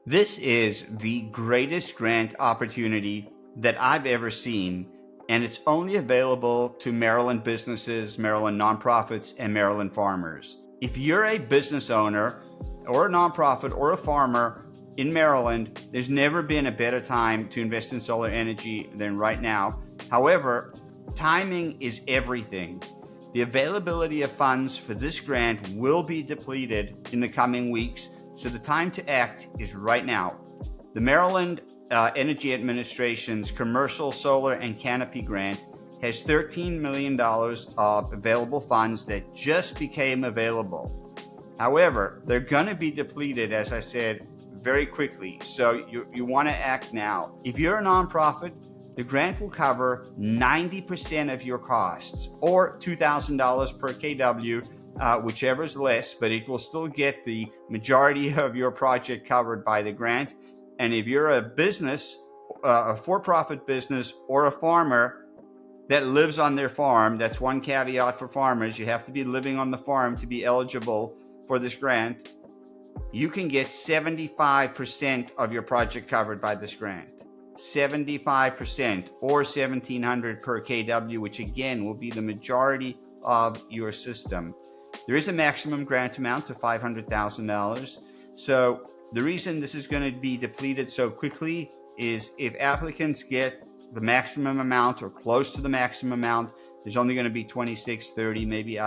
This is the greatest grant opportunity that I've ever seen, and it's only available to Maryland businesses, Maryland nonprofits, and Maryland farmers. If you're a business owner or a nonprofit or a farmer in Maryland, there's never been a better time to invest in solar energy than right now. However, timing is everything. The availability of funds for this grant will be depleted in the coming weeks, so the time to act is right now. The Maryland Energy Administration's Commercial Solar and Canopy grant has $13 million of available funds that just became available. However, they're going to be depleted, as I said, very quickly. So you want to act now. If you're a nonprofit, the grant will cover 90% of your costs, or $2,000 per kW, whichever is less, but it will still get the majority of your project covered by the grant. And if you're a business, a for-profit business, or a farmer that lives on their farm, that's one caveat for farmers. You have to be living on the farm to be eligible for this grant. You can get 75% of your project covered by this grant. 75% or 1,700 per kW, which again will be the majority of your system. There is a maximum grant amount of $500,000. So the reason this is going to be depleted so quickly is if applicants get the maximum amount or close to the maximum amount, there's only going to be 26, 30, maybe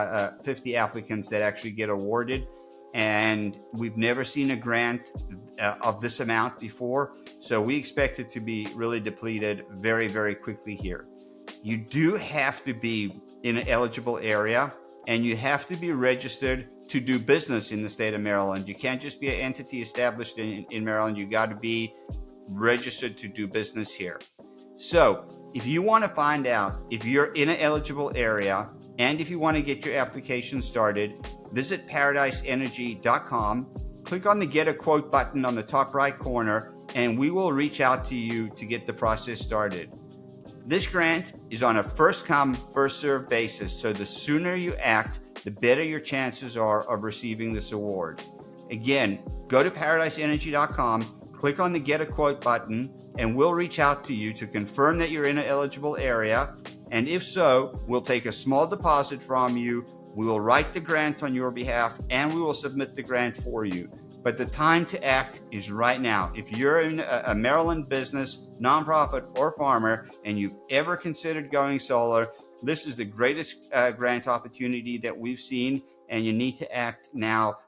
50 applicants that actually get awarded. And we've never seen a grant of this amount before. So we expect it to be really depleted very, very quickly here. You do have to be in an eligible area, and you have to be registered to do business in the state of Maryland. You can't just be an entity established in Maryland. You got to be registered to do business here. So if you want to find out if you're in an eligible area and if you want to get your application started, visit paradiseenergy.com, click on the Get a Quote button on the top right corner, and we will reach out to you to get the process started. This grant is on a first-come, first-served basis, so the sooner you act, the better your chances are of receiving this award. Again, go to paradiseenergy.com, click on the Get a Quote button, and we'll reach out to you to confirm that you're in an eligible area. And if so, we'll take a small deposit from you. We will write the grant on your behalf, and we will submit the grant for you. But the time to act is right now. If you're in a Maryland business, nonprofit, or farmer, and you've ever considered going solar, this is the greatest grant opportunity that we've seen, and you need to act now